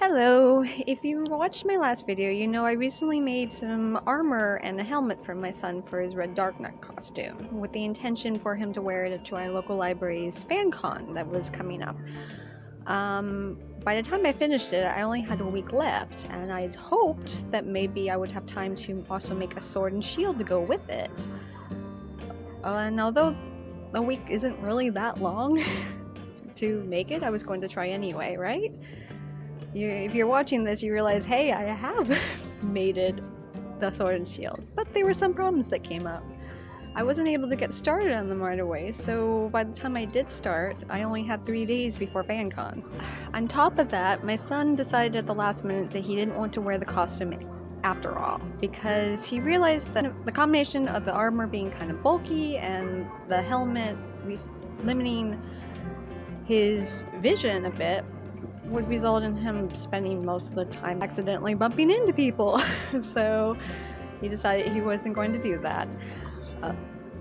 Hello! If you watched my last video, you know I recently made some armor and a helmet for my son for his red Darknut costume, with the intention for him to wear it to our local library's FanCon that was coming up. By the time I finished it, I only had a week left, and I'd hoped that maybe I would have time to also make a sword and shield to go with it. And although a week isn't really that long to make it, I was going to try anyway, right? If you're watching this, you realize, hey, I have made it the sword and shield. But there were some problems that came up. I wasn't able to get started on them right away, so by the time I did start, I only had 3 days before FanCon. On top of that, my son decided at the last minute that he didn't want to wear the costume after all, because he realized that the combination of the armor being kind of bulky and the helmet limiting his vision a bit would result in him spending most of the time accidentally bumping into people. So he decided he wasn't going to do that.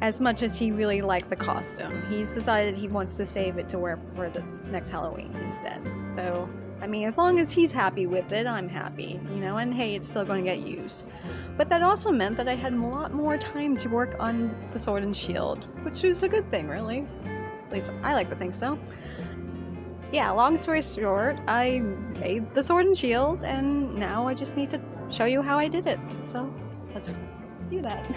As much as he really liked the costume, he's decided he wants to save it to wear for the next Halloween instead. So, I mean, as long as he's happy with it, I'm happy, you know, and hey, it's still going to get used. But that also meant that I had a lot more time to work on the sword and shield, which was a good thing, really. At least I like to think so. Yeah, long story short, I made the sword and shield, and now I just need to show you how I did it. So, let's do that.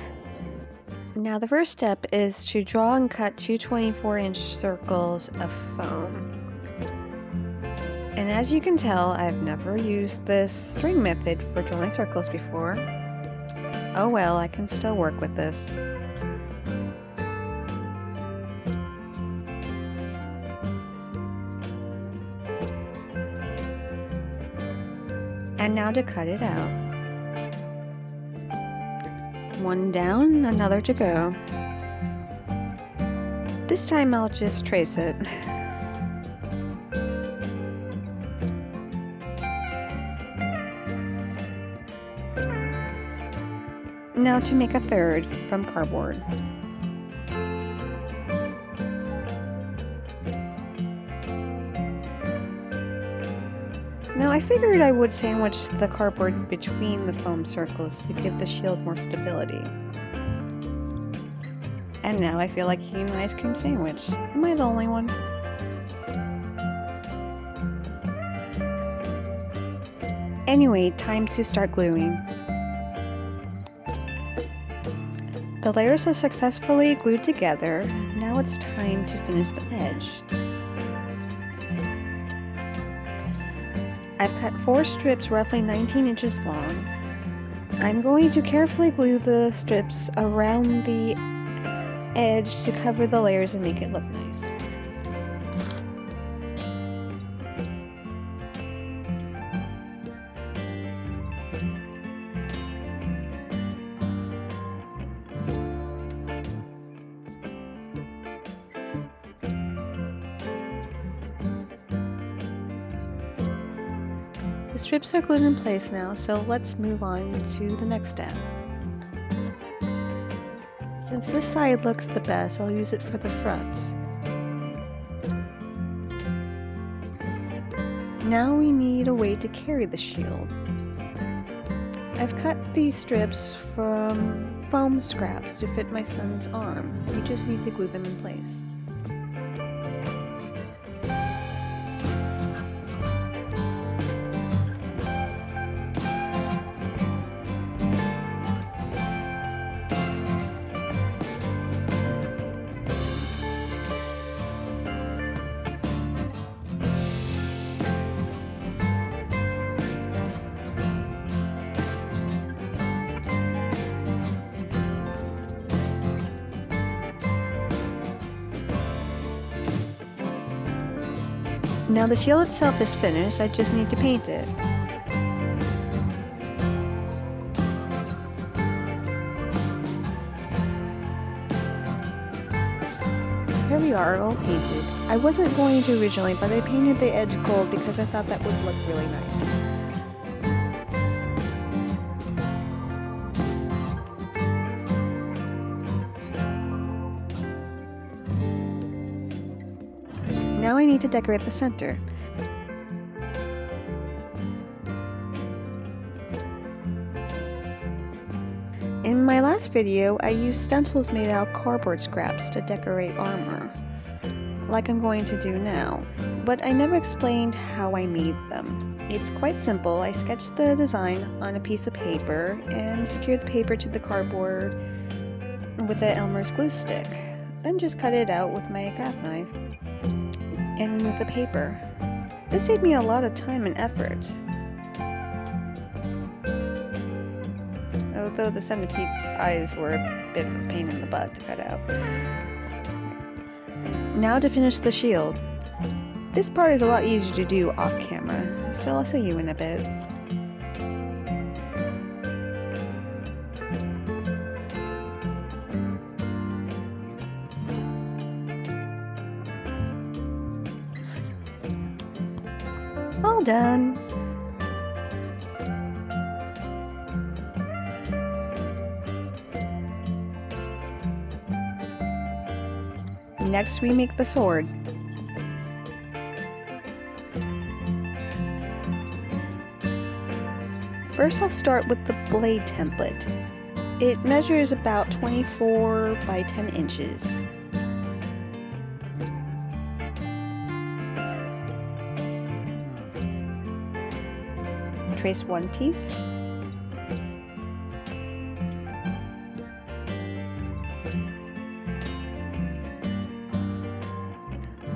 Now the first step is to draw and cut two 24-inch circles of foam. And as you can tell, I've never used this string method for drawing circles before. Oh well, I can still work with this. And now to cut it out. One down, another to go. This time I'll just trace it. Now to make a third from cardboard. Now I figured I would sandwich the cardboard between the foam circles to give the shield more stability. And now I feel like eating an ice cream sandwich. Am I the only one? Anyway, time to start gluing. The layers are successfully glued together. Now it's time to finish the edge. I've cut 4 strips roughly 19 inches long. I'm going to carefully glue the strips around the edge to cover the layers and make it look nice. The strips are glued in place now, so let's move on to the next step. Since this side looks the best, I'll use it for the fronts. Now we need a way to carry the shield. I've cut these strips from foam scraps to fit my son's arm. We just need to glue them in place. Now the shield itself is finished, I just need to paint it. Here we are, all painted. I wasn't going to originally, but I painted the edge gold because I thought that would look really nice. Now I need to decorate the center. In my last video, I used stencils made out of cardboard scraps to decorate armor, like I'm going to do now, but I never explained how I made them. It's quite simple. I sketched the design on a piece of paper and secured the paper to the cardboard with the Elmer's glue stick. Then just cut it out with my craft knife and remove the paper. This saved me a lot of time and effort. Although the centipede's eyes were a bit of a pain in the butt to cut out. Now to finish the shield. This part is a lot easier to do off camera, so I'll see you in a bit. All done. Next we make the sword. First I'll start with the blade template. It measures about 24 by 10 inches. Trace one piece.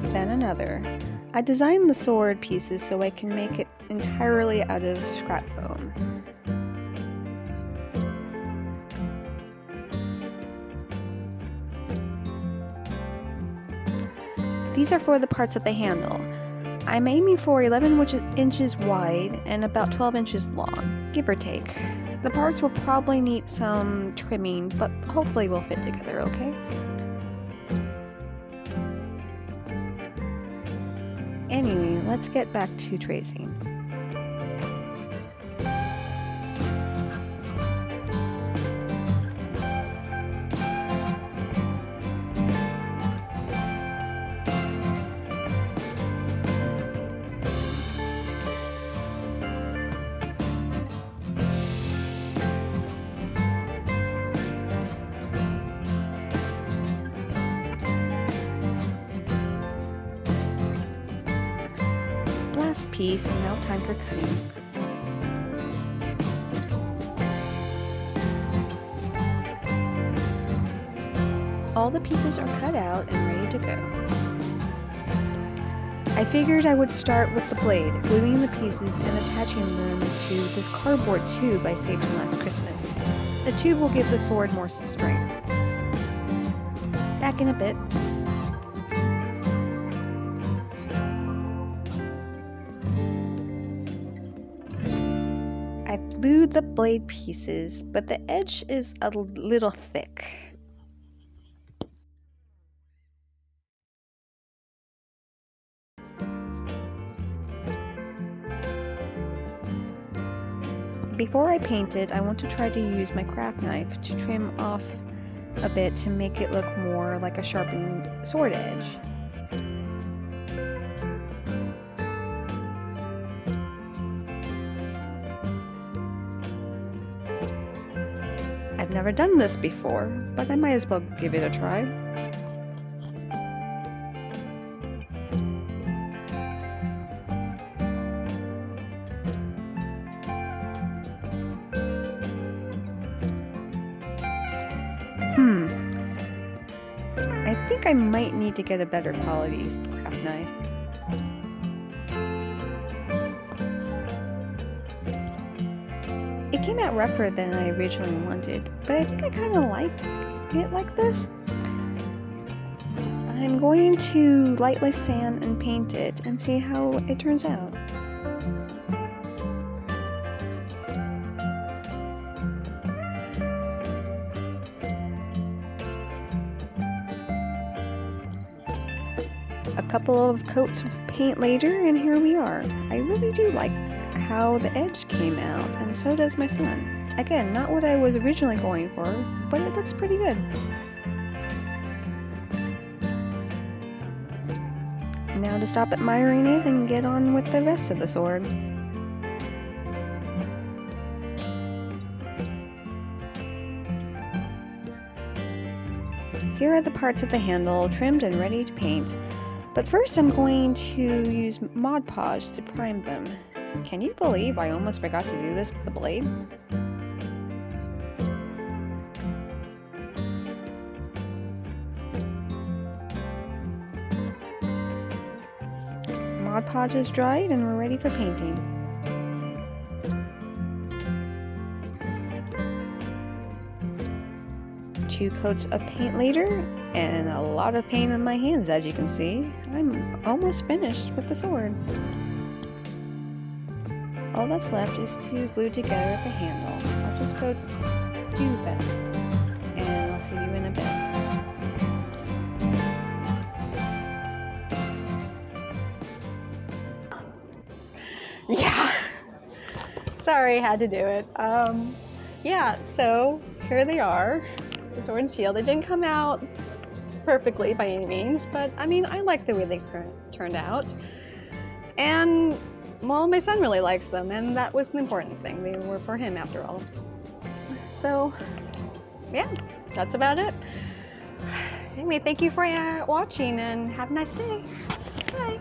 Then another. I designed the sword pieces so I can make it entirely out of scrap foam. These are for the parts of the handle. I'm aiming for 11 inches wide and about 12 inches long, give or take. The parts will probably need some trimming, but hopefully will fit together, okay? Anyway, let's get back to tracing. Last piece, now time for cutting. All the pieces are cut out and ready to go. I figured I would start with the blade, gluing the pieces and attaching them to this cardboard tube I saved from last Christmas. The tube will give the sword more strength. Back in a bit. I glued the blade pieces, but the edge is a little thick. Before I paint it, I want to try to use my craft knife to trim off a bit to make it look more like a sharpened sword edge. I've never done this before, but I might as well give it a try. I think I might need to get a better quality craft knife. It came out rougher than I originally wanted, but I think I kind of like it like this. I'm going to lightly sand and paint it and see how it turns out. A couple of coats of paint later, and here we are. I really do like how the edge came out, and so does my son. Again, not what I was originally going for, but it looks pretty good. Now to stop admiring it and get on with the rest of the sword. here are the parts of the handle trimmed and ready to paint. But first I'm going to use Mod Podge to prime them. Can you believe I almost forgot to do this with the blade? Mod Podge is dried and we're ready for painting. Two coats of paint later, and a lot of paint on my hands, as you can see. I'm almost finished with the sword. All that's left is to glue together the handle. I'll just go do that, and I'll see you in a bit. Yeah! Sorry, had to do it. Yeah, so here they are. The sword and shield. They didn't come out perfectly by any means, but I mean, I like the way they turned out. And, well, my son really likes them, and that was the important thing. They were for him, after all. So, yeah, that's about it. Anyway, thank you for watching, and have a nice day. Bye.